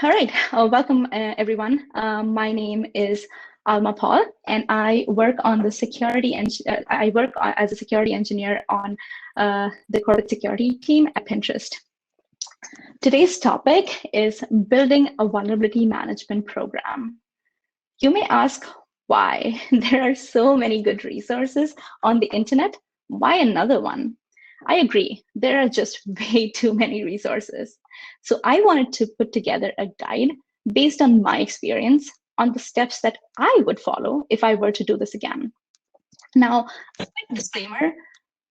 All right, welcome everyone. My name is Alma Paul, and I work on the security and I work as a security engineer on the corporate security team at Pinterest. Today's topic is building a vulnerability management program. You may ask why. There are so many good resources on the internet. Why another one? I agree, there are just way too many resources. So I wanted to put together a guide based on my experience on the steps that I would follow if I were to do this again. Now, a quick disclaimer,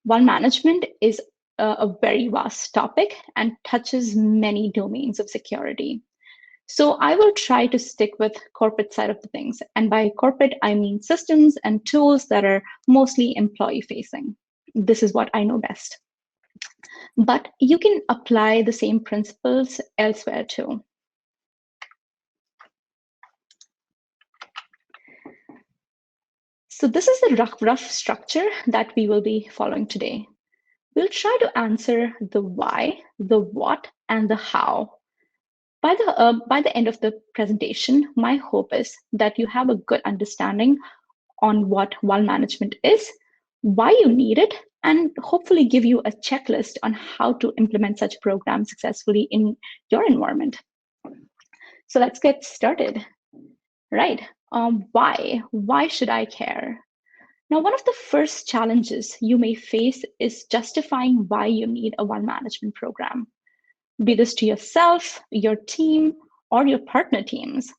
vuln management is a very vast topic and touches many domains of security. So I will try to stick with corporate side of the things. And by corporate, I mean systems and tools that are mostly employee facing. This is what I know best. But you can apply the same principles elsewhere too. So this is the rough structure that we will be following today. We'll try to answer the why, the what, and the how. By the end of the presentation, my hope is that you have a good understanding on what vuln management is, why you need it, and hopefully give you a checklist on how to implement such programs successfully in your environment. So let's get started. Right, why? Why should I care? Now, one of the first challenges you may face is justifying why you need a vuln management program. Be this to yourself, your team, or your partner teams.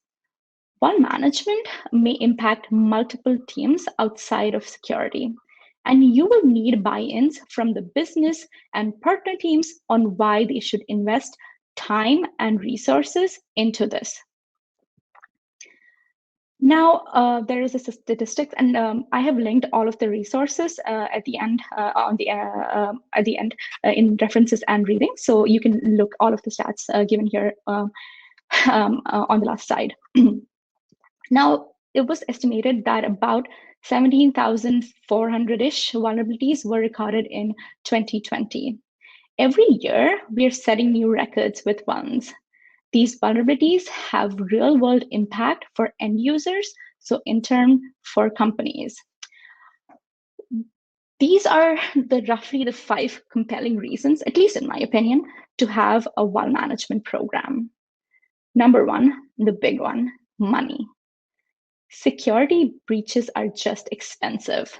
Vuln management may impact multiple teams outside of security, and you will need buy-ins from the business and partner teams on why they should invest time and resources into this. Now, there is a statistics, and I have linked all of the resources at the end in references and reading, so you can look all of the stats given here on the last slide. Now, it was estimated that about 17,400-ish vulnerabilities were recorded in 2020. Every year, we are setting new records with vulns. These vulnerabilities have real-world impact for end users, so in turn for companies. These are roughly the 5 compelling reasons, at least in my opinion, to have a vuln management program. Number 1, the big one, money. Security breaches are just expensive.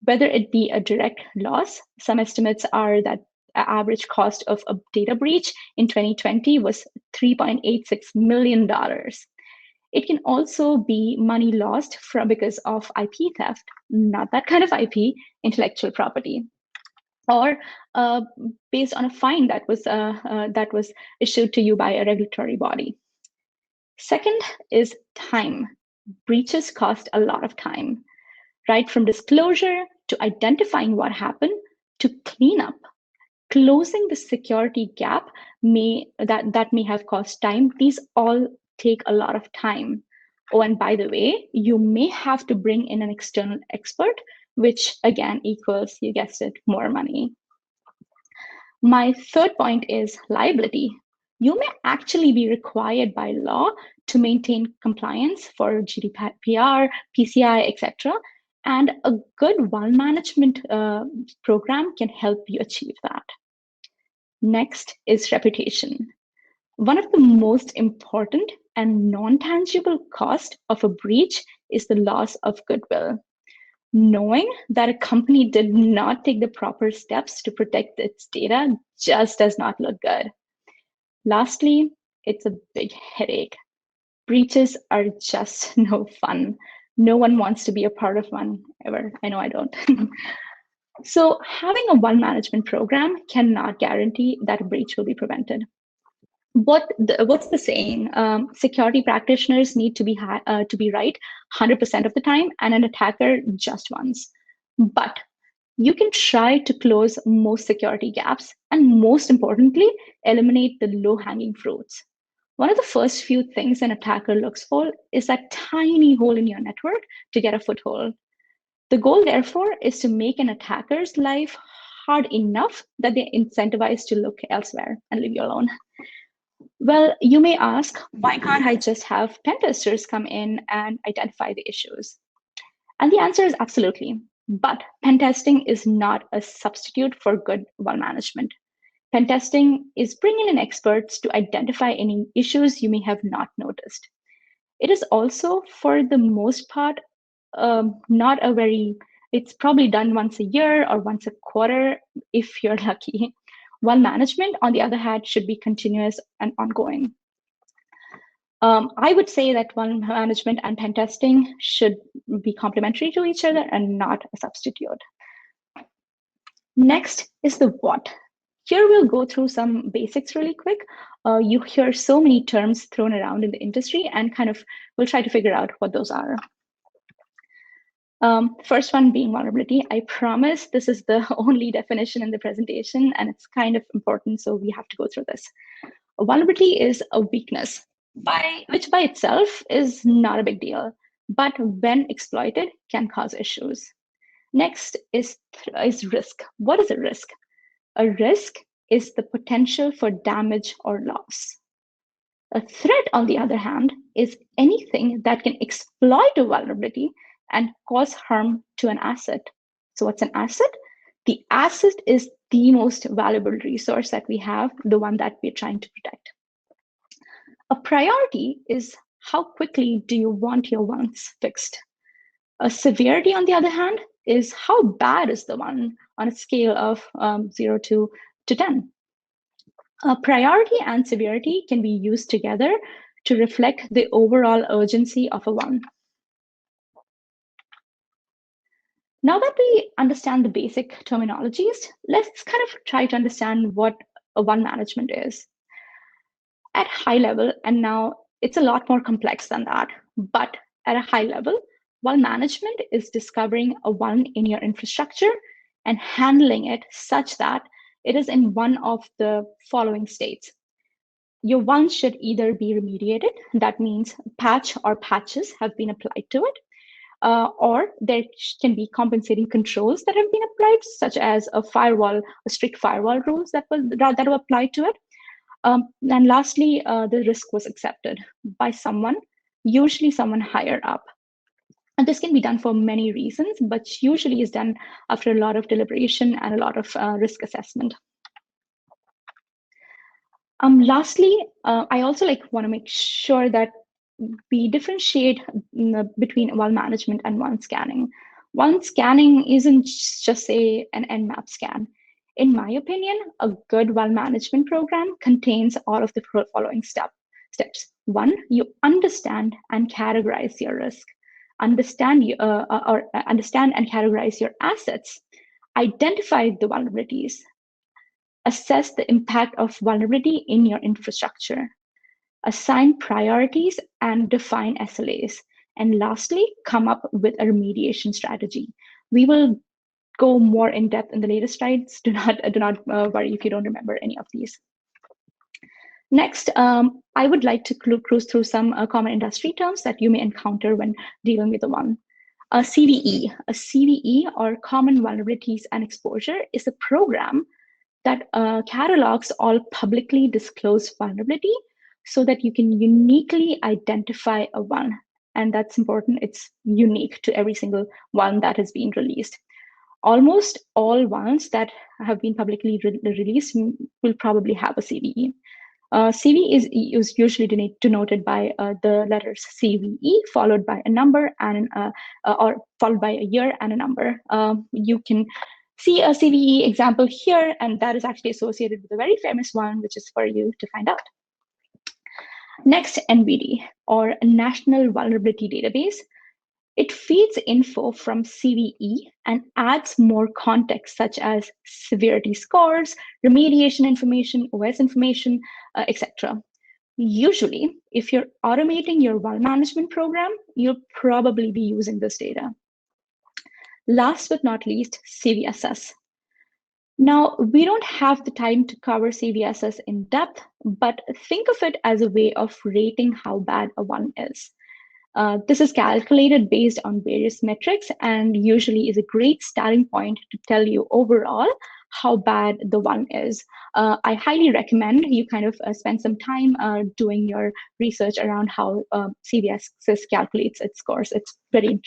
Whether it be a direct loss, some estimates are that average cost of a data breach in 2020 was $3.86 million. It can also be money lost because of IP theft, not that kind of IP, intellectual property, or based on a fine that was issued to you by a regulatory body. Second is time. Breaches cost a lot of time, right from disclosure to identifying what happened to cleanup. Closing the security gap may have cost time. These all take a lot of time. Oh, and by the way, you may have to bring in an external expert, which again equals, you guessed it, more money. My third point is liability. You may actually be required by law to maintain compliance for GDPR, PCI, etc. And a good vuln management program can help you achieve that. Next is reputation. One of the most important and non-tangible cost of a breach is the loss of goodwill. Knowing that a company did not take the proper steps to protect its data just does not look good. Lastly, it's a big headache. Breaches are just no fun. No one wants to be a part of one ever. I know I don't. So having a vuln management program cannot guarantee that a breach will be prevented. What's the saying? Security practitioners need to be right 100% of the time, and an attacker just once. But you can try to close most security gaps, and most importantly, eliminate the low-hanging fruits. One of the first few things an attacker looks for is that tiny hole in your network to get a foothold. The goal, therefore, is to make an attacker's life hard enough that they're incentivized to look elsewhere and leave you alone. Well, you may ask, why can't I just have pen testers come in and identify the issues? And the answer is absolutely. But pen testing is not a substitute for good vuln management. Pen testing is bringing in experts to identify any issues you may have not noticed. It is also, for the most part, not a very, it's probably done once a year or once a quarter if you're lucky. While management, on the other hand, should be continuous and ongoing. I would say that vuln management and pen testing should be complementary to each other and not a substitute. Next is the what. Here we'll go through some basics really quick. You hear so many terms thrown around in the industry and kind of we'll try to figure out what those are. First one being vulnerability. I promise this is the only definition in the presentation and it's kind of important, so we have to go through this. A vulnerability is a weakness, which by itself is not a big deal, but when exploited can cause issues. Next is risk. What is a risk? A risk is the potential for damage or loss. A threat, on the other hand, is anything that can exploit a vulnerability and cause harm to an asset. So what's an asset? The asset is the most valuable resource that we have, the one that we're trying to protect. A priority is how quickly do you want your vulns fixed? A severity, on the other hand, is how bad is the one on a scale of 0 to 10. Priority and severity can be used together to reflect the overall urgency of a vuln. Now that we understand the basic terminologies, let's kind of try to understand what a vuln management is. At high level, and now it's a lot more complex than that, but at a high level, vuln management is discovering a vuln in your infrastructure and handling it such that it is in one of the following states. Your vuln should either be remediated, that means patch or patches have been applied to it, or there can be compensating controls that have been applied, such as a strict firewall rules that were applied to it. And lastly, the risk was accepted by someone, usually someone higher up. And this can be done for many reasons, but usually is done after a lot of deliberation and a lot of risk assessment. Lastly, I also want to make sure that we differentiate between vuln management and vuln scanning. Vuln scanning isn't just say an Nmap scan. In my opinion, a good vuln management program contains all of the following steps. One, you understand and categorize your risk. Understand and categorize your assets. Identify the vulnerabilities. Assess the impact of vulnerability in your infrastructure. Assign priorities and define SLAs. And lastly, come up with a remediation strategy. We will go more in depth in the later slides. Do not worry if you don't remember any of these. Next, I would like to cruise through some common industry terms that you may encounter when dealing with the vuln. A CVE, or Common Vulnerabilities and Exposure, is a program that catalogs all publicly disclosed vulnerability so that you can uniquely identify a vuln. And that's important. It's unique to every single one that has been released. Almost all vulns that have been publicly released will probably have a CVE. CVE is usually denoted by the letters CVE followed by a number and or followed by a year and a number. You can see a CVE example here, and that is actually associated with a very famous one, which is for you to find out. Next, NVD, or National Vulnerability Database. It feeds info from CVE and adds more context, such as severity scores, remediation information, OS information, etc. Usually, if you're automating your vuln management program, you'll probably be using this data. Last but not least, CVSS. Now, we don't have the time to cover CVSS in depth, but think of it as a way of rating how bad a vuln is. This is calculated based on various metrics and usually is a great starting point to tell you overall how bad the vuln is. I highly recommend you kind of spend some time doing your research around how CVSS calculates its scores. It's very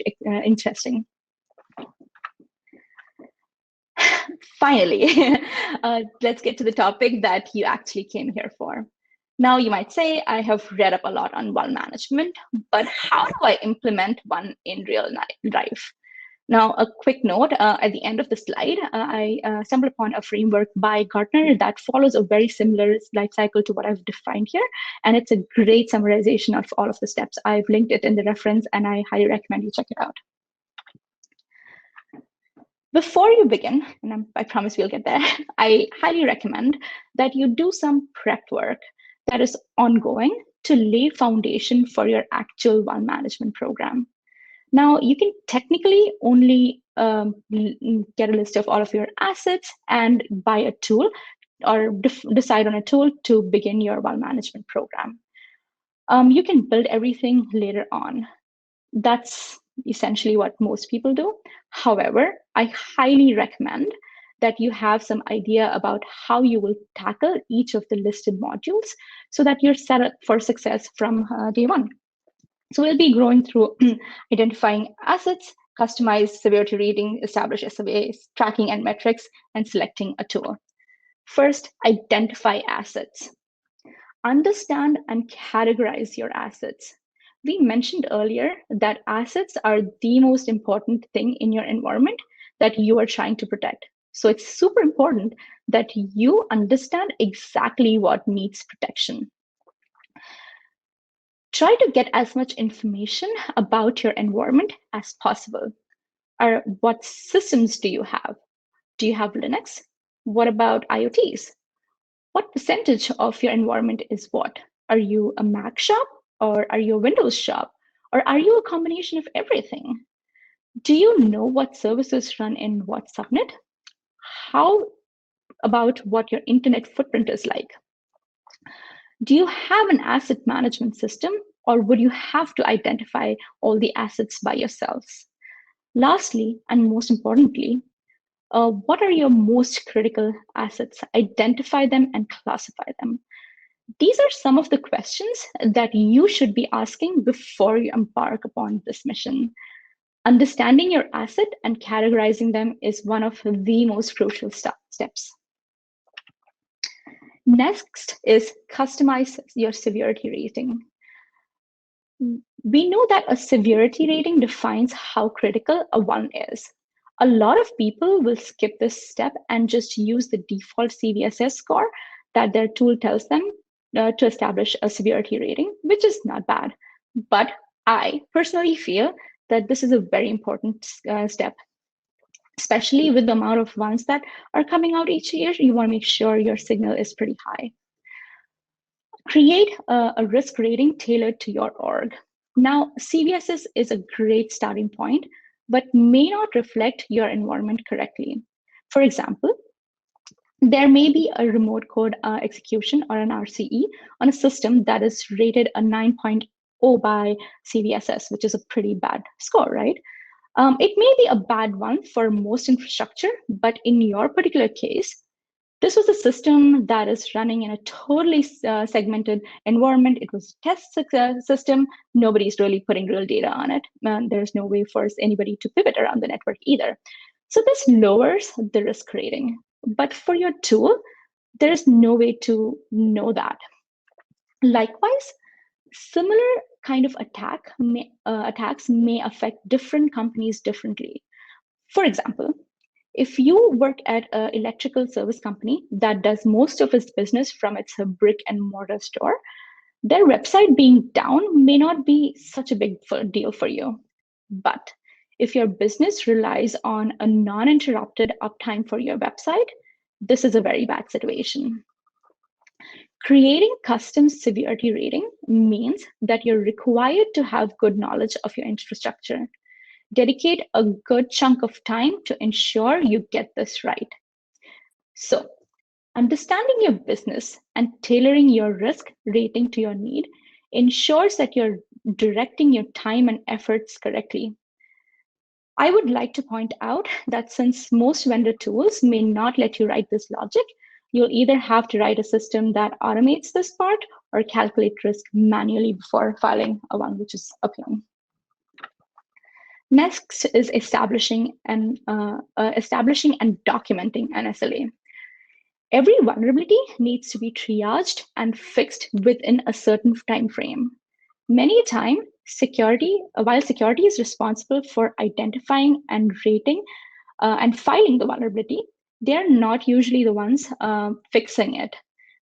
interesting. Finally, let's get to the topic that you actually came here for. Now, you might say, I have read up a lot on vuln management, but how do I implement one in real life? Now, a quick note, at the end of the slide, I stumbled upon a framework by Gartner that follows a very similar life cycle to what I've defined here. And it's a great summarization of all of the steps. I've linked it in the reference, and I highly recommend you check it out. Before you begin, and I promise we'll get there, I highly recommend that you do some prep work that is ongoing to lay foundation for your actual vuln management program. Now, you can technically only get a list of all of your assets and buy a tool or decide on a tool to begin your vuln management program. You can build everything later on. That's essentially what most people do. However, I highly recommend that you have some idea about how you will tackle each of the listed modules so that you're set up for success from day one. So we'll be growing through identifying assets, customize severity rating, establish SOAs, tracking and metrics, and selecting a tool. First, identify assets. Understand and categorize your assets. We mentioned earlier that assets are the most important thing in your environment that you are trying to protect. So it's super important that you understand exactly what needs protection. Try to get as much information about your environment as possible. What systems do you have? Do you have Linux? What about IoTs? What percentage of your environment is what? Are you a Mac shop, or are you a Windows shop? Or are you a combination of everything? Do you know what services run in what subnet? How about what your internet footprint is like? Do you have an asset management system, or would you have to identify all the assets by yourselves? Lastly, and most importantly, what are your most critical assets? Identify them and classify them. These are some of the questions that you should be asking before you embark upon this mission. Understanding your asset and categorizing them is one of the most crucial steps. Next is customize your severity rating. We know that a severity rating defines how critical a vuln is. A lot of people will skip this step and just use the default CVSS score that their tool tells them to establish a severity rating, which is not bad. But I personally feel that this is a very important step, especially with the amount of vulns that are coming out each year. You want to make sure your signal is pretty high. Create a risk rating tailored to your org. Now, CVSS is a great starting point, but may not reflect your environment correctly. For example, there may be a remote code execution or an RCE on a system that is rated a 9.0 by CVSS, which is a pretty bad score, right? It may be a bad one for most infrastructure, but in your particular case, this was a system that is running in a totally segmented environment. It was a test system. Nobody's really putting real data on it. There's no way for anybody to pivot around the network either. So this lowers the risk rating. But for your tool, there's no way to know that. Likewise, similar kind of attacks may affect different companies differently. For example, if you work at an electrical service company that does most of its business from its brick and mortar store, their website being down may not be such a big deal for you. But if your business relies on a non-interrupted uptime for your website, this is a very bad situation. Creating custom severity rating means that you're required to have good knowledge of your infrastructure. Dedicate a good chunk of time to ensure you get this right. So, understanding your business and tailoring your risk rating to your need ensures that you're directing your time and efforts correctly. I would like to point out that since most vendor tools may not let you write this logic, you'll either have to write a system that automates this part or calculate risk manually before filing a one, which is a pain. Next is establishing and documenting an SLA. Every vulnerability needs to be triaged and fixed within a certain time frame. Many times, while security is responsible for identifying and rating and filing the vulnerability, they're not usually the ones fixing it.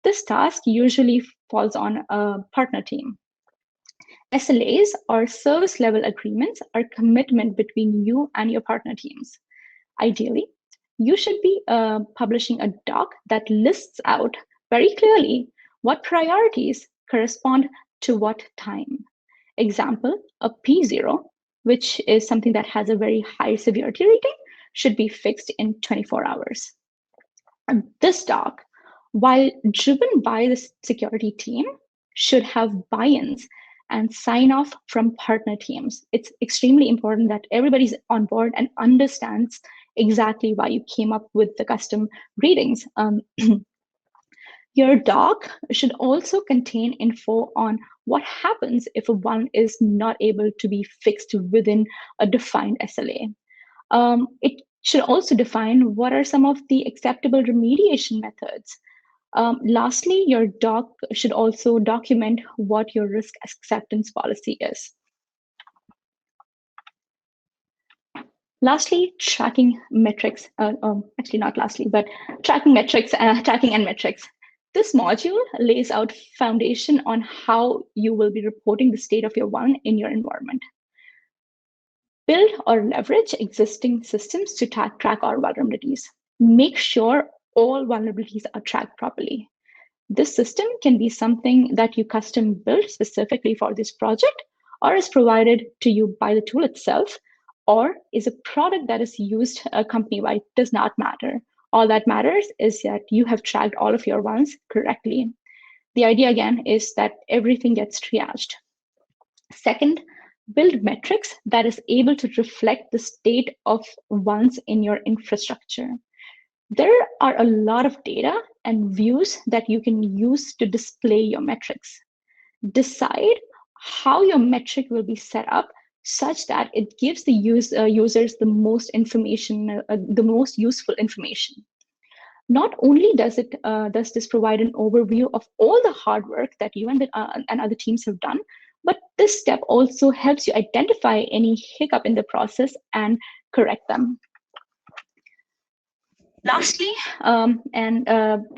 This task usually falls on a partner team. SLAs or service level agreements are commitment between you and your partner teams. Ideally, you should be publishing a doc that lists out very clearly what priorities correspond to what time. Example, a P0, which is something that has a very high severity rating, should be fixed in 24 hours. And this doc, while driven by the security team, should have buy-ins and sign off from partner teams. It's extremely important that everybody's on board and understands exactly why you came up with the custom ratings. Your doc should also contain info on what happens if a one is not able to be fixed within a defined SLA. It should also define what are some of the acceptable remediation methods. Lastly, your doc should also document what your risk acceptance policy is. Lastly, tracking metrics, actually not lastly, but tracking and metrics. This module lays out foundation on how you will be reporting the state of your one in your environment. Build or leverage existing systems to track our vulnerabilities. Make sure all vulnerabilities are tracked properly. This system can be something that you custom build specifically for this project, or is provided to you by the tool itself, or is a product that is used company-wide. Does not matter. All that matters is that you have tracked all of your ones correctly. The idea again is that everything gets triaged. Second, build metrics that is able to reflect the state of ones in your infrastructure. There are a lot of data and views that you can use to display your metrics. Decide how your metric will be set up such that it gives the users the most information, the most useful information. Not only does this provide an overview of all the hard work that you and other teams have done, but this step also helps you identify any hiccup in the process and correct them. Lastly,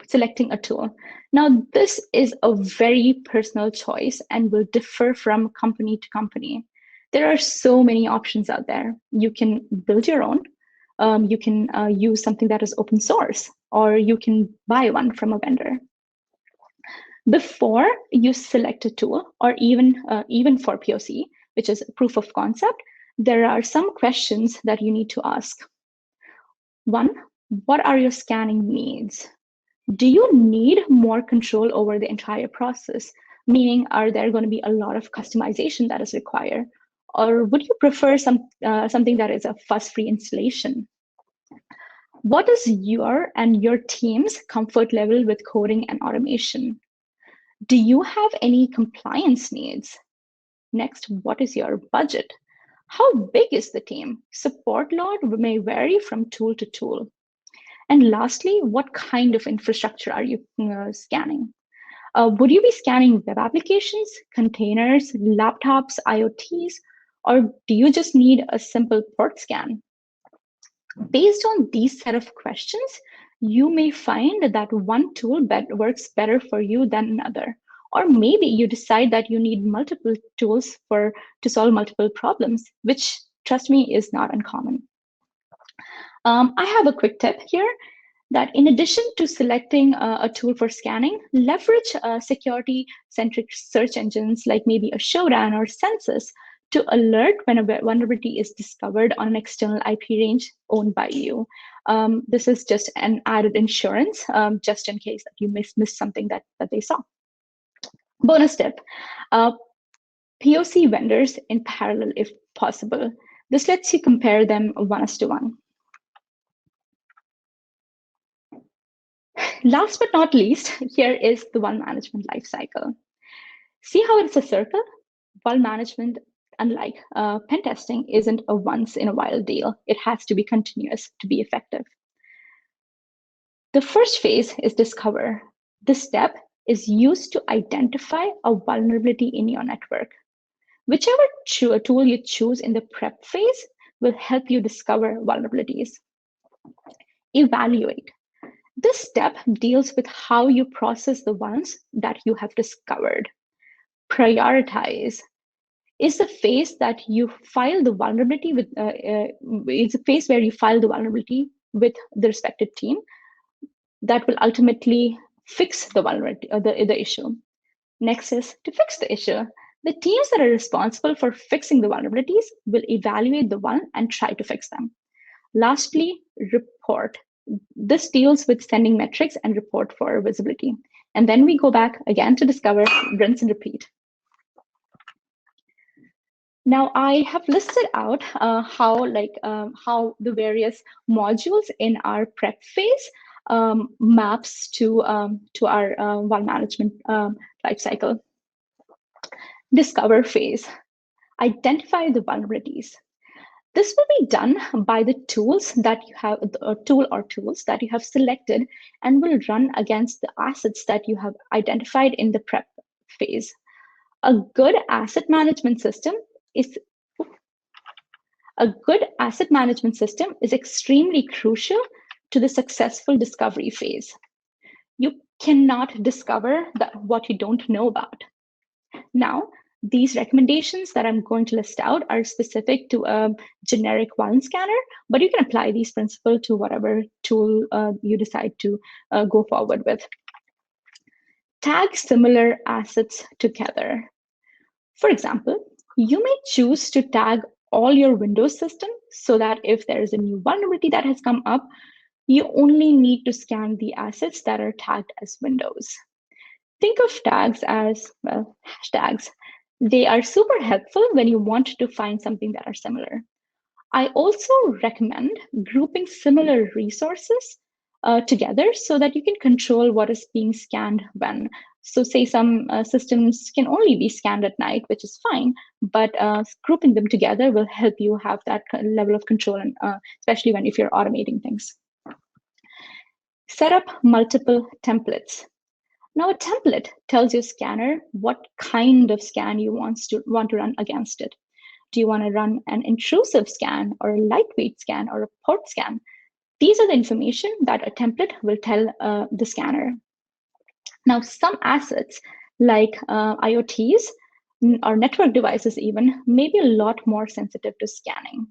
selecting a tool. Now, this is a very personal choice and will differ from company to company. There are so many options out there. You can build your own. You can use something that is open source, or you can buy one from a vendor. Before you select a tool, or even for POC, which is proof of concept, there are some questions that you need to ask. One, what are your scanning needs? Do you need more control over the entire process? Meaning, are there going to be a lot of customization that is required? Or would you prefer something that is a fuss-free installation? What is your and your team's comfort level with coding and automation? Do you have any compliance needs? Next, what is your budget? How big is the team? Support load may vary from tool to tool. And lastly, what kind of infrastructure are you scanning? Would you be scanning web applications, containers, laptops, IoTs, or do you just need a simple port scan? Based on these set of questions, you may find that one tool works better for you than another. Or maybe you decide that you need multiple tools to solve multiple problems, which, trust me, is not uncommon. I have a quick tip here that in addition to selecting a tool for scanning, leverage security-centric search engines like maybe a Shodan or Census to alert when a vulnerability is discovered on an external IP range owned by you. This is just an added insurance, just in case that you miss something that they saw. Bonus tip, POC vendors in parallel if possible. This lets you compare them 1:1. Last but not least, here is the vuln management lifecycle. See how it's a circle? Vuln management, unlike pen testing, isn't a once in a while deal. It has to be continuous to be effective. The first phase is discover. This step is used to identify a vulnerability in your network. Whichever tool you choose in the prep phase will help you discover vulnerabilities. Evaluate. This step deals with how you process the ones that you have discovered. Prioritize is the phase that you file the vulnerability with. It's a phase where you file the vulnerability with the respective team that will ultimately fix the vulnerability or the issue. Next is to fix the issue. The teams that are responsible for fixing the vulnerabilities will evaluate the vuln and try to fix them. Lastly, report. This deals with sending metrics and report for visibility. And then we go back again to discover, rinse and repeat. Now I have listed out how the various modules in our prep phase maps to our vuln management lifecycle. Discover phase. Identify the vulnerabilities. This will be done by the tools that you have, tool or tools that you have selected, and will run against the assets that you have identified in the prep phase. A good asset management system is extremely crucial to the successful discovery phase. You cannot discover what you don't know about. Now, these recommendations that I'm going to list out are specific to a generic vuln scanner, but you can apply these principles to whatever tool you decide to go forward with. Tag similar assets together. For example, you may choose to tag all your Windows system so that if there is a new vulnerability that has come up, you only need to scan the assets that are tagged as Windows. Think of tags as, well, hashtags. They are super helpful when you want to find something that are similar. I also recommend grouping similar resources together so that you can control what is being scanned when. So say some systems can only be scanned at night, which is fine, but grouping them together will help you have that level of control, and especially if you're automating things. Set up multiple templates. Now, a template tells your scanner what kind of scan you want to run against it. Do you want to run an intrusive scan or a lightweight scan or a port scan? These are the information that a template will tell the scanner. Now, some assets like IoTs or network devices even may be a lot more sensitive to scanning.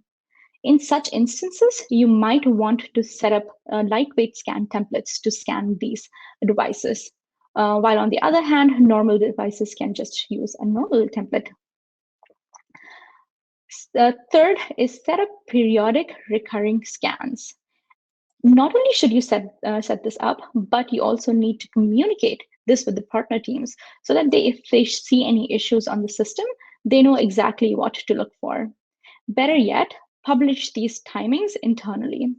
In such instances, you might want to set up lightweight scan templates to scan these devices. While on the other hand, normal devices can just use a normal template. Third is set up periodic recurring scans. Not only should you set this up, but you also need to communicate this with the partner teams so that if they see any issues on the system, they know exactly what to look for. Better yet, publish these timings internally.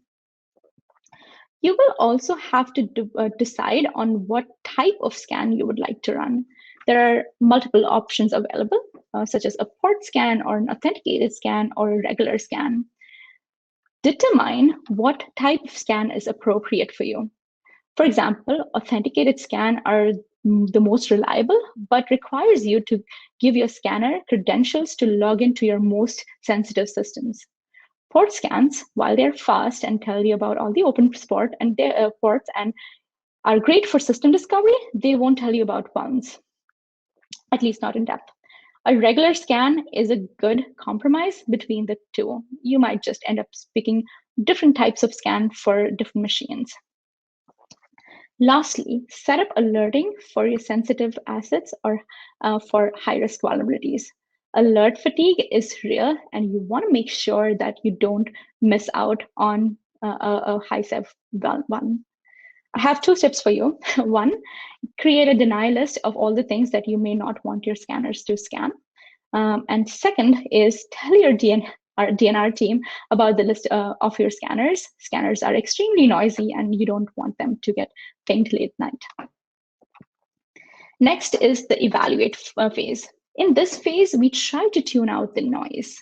You will also have to decide on what type of scan you would like to run. There are multiple options available, such as a port scan or an authenticated scan or a regular scan. Determine what type of scan is appropriate for you. For example, authenticated scan are the most reliable, but requires you to give your scanner credentials to log into your most sensitive systems. Port scans, while they're fast and tell you about all the open ports and are great for system discovery, they won't tell you about vulns, at least not in depth. A regular scan is a good compromise between the two. You might just end up picking different types of scan for different machines. Lastly, set up alerting for your sensitive assets or for high-risk vulnerabilities. Alert fatigue is real, and you want to make sure that you don't miss out on a high-sev one. I have 2 tips for you. One, create a deny list of all the things that you may not want your scanners to scan. And second is tell your our DNR team about the list of your scanners. Scanners are extremely noisy and you don't want them to get pinged late night. Next is the evaluate phase. In this phase, we try to tune out the noise.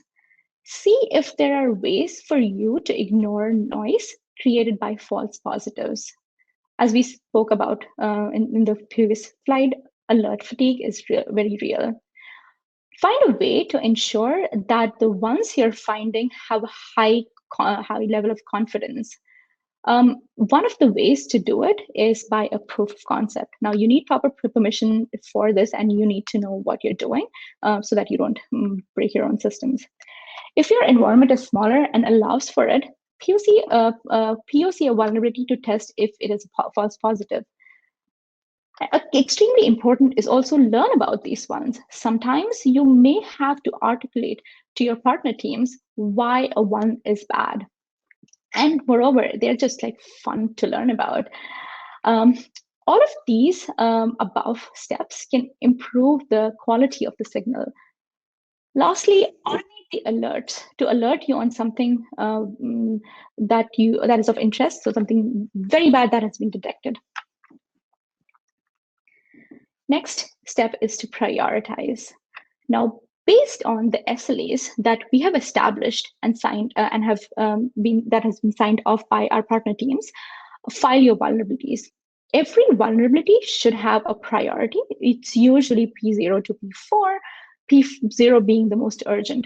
See if there are ways for you to ignore noise created by false positives. As we spoke about in the previous slide, alert fatigue is very real. Find a way to ensure that the ones you're finding have a high level of confidence. One of the ways to do it is by a proof of concept. Now, you need proper permission for this, and you need to know what you're doing so that you don't break your own systems. If your environment is smaller and allows for it, POC a vulnerability to test if it is a false positive. Extremely important is also learn about these ones. Sometimes you may have to articulate to your partner teams why a one is bad. And moreover, they're just like fun to learn about. All of these above steps can improve the quality of the signal. Lastly, automate the alerts to alert you on something that is of interest, so something very bad that has been detected. Next step is to prioritize. Now, based on the SLAs that we have established and signed and has been signed off by our partner teams, file your vulnerabilities. Every vulnerability should have a priority. It's usually P0 to P4, P0 being the most urgent,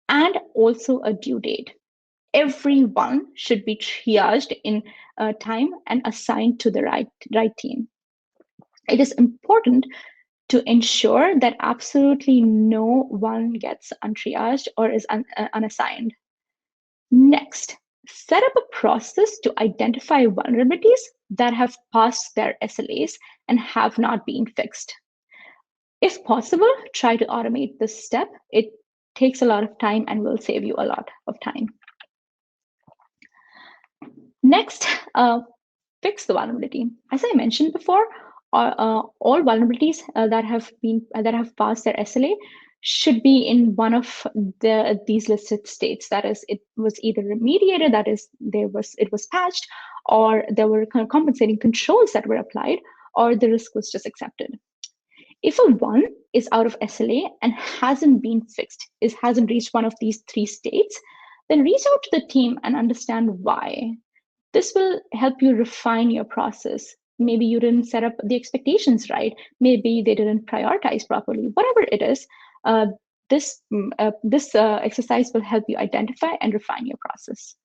and also a due date. Every one should be triaged in time and assigned to the right team. It is important to ensure that absolutely no one gets untriaged or is unassigned. Next, set up a process to identify vulnerabilities that have passed their SLAs and have not been fixed. If possible, try to automate this step. It takes a lot of time and will save you a lot of time. Next, fix the vulnerability. As I mentioned before, all vulnerabilities that have passed their SLA should be in one of these listed states. That is, it was either remediated, that is, it was patched, or there were compensating controls that were applied, or the risk was just accepted. If a one is out of SLA and hasn't been fixed, hasn't reached one of these three states, then reach out to the team and understand why. This will help you refine your process. Maybe you didn't set up the expectations right. Maybe they didn't prioritize properly. Whatever it is, this exercise will help you identify and refine your process.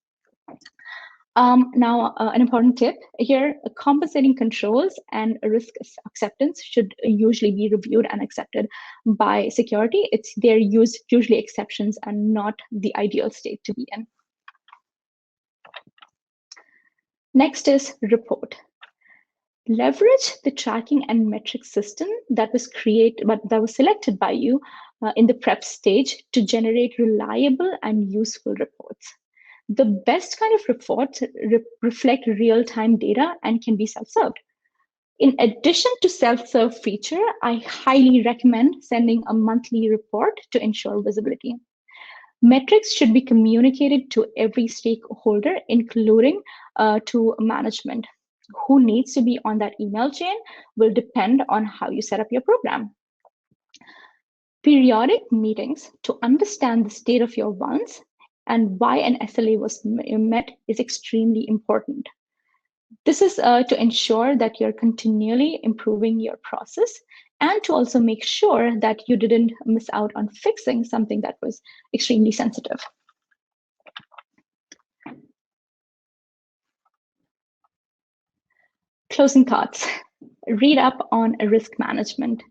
Now, an important tip here, compensating controls and risk acceptance should usually be reviewed and accepted by security. They're usually exceptions and not the ideal state to be in. Next is report. Leverage the tracking and metric system that was selected by you in the prep stage to generate reliable and useful reports. The best kind of reports reflect real-time data and can be self-served. In addition to self-serve feature, I highly recommend sending a monthly report to ensure visibility. Metrics should be communicated to every stakeholder, including to management. Who needs to be on that email chain will depend on how you set up your program. Periodic meetings to understand the state of your vulns and why an SLA was met is extremely important. This is to ensure that you're continually improving your process and to also make sure that you didn't miss out on fixing something that was extremely sensitive. Closing thoughts. Read up on risk management.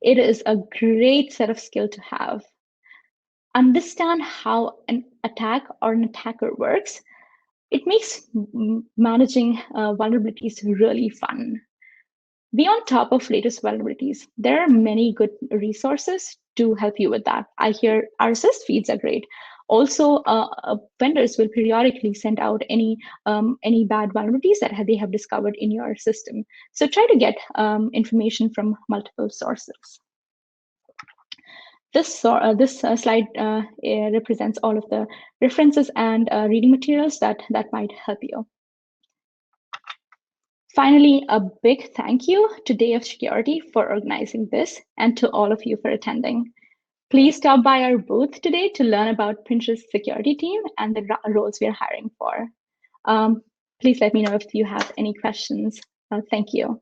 It is a great set of skill to have. Understand how an attack or an attacker works. It makes managing vulnerabilities really fun. Be on top of latest vulnerabilities. There are many good resources to help you with that. I hear RSS feeds are great. Also, vendors will periodically send out any bad vulnerabilities that they have discovered in your system. So try to get information from multiple sources. This slide represents all of the references and reading materials that might help you. Finally, a big thank you to Day of Security for organizing this and to all of you for attending. Please stop by our booth today to learn about Pinterest's security team and the roles we are hiring for. Please let me know if you have any questions. Thank you.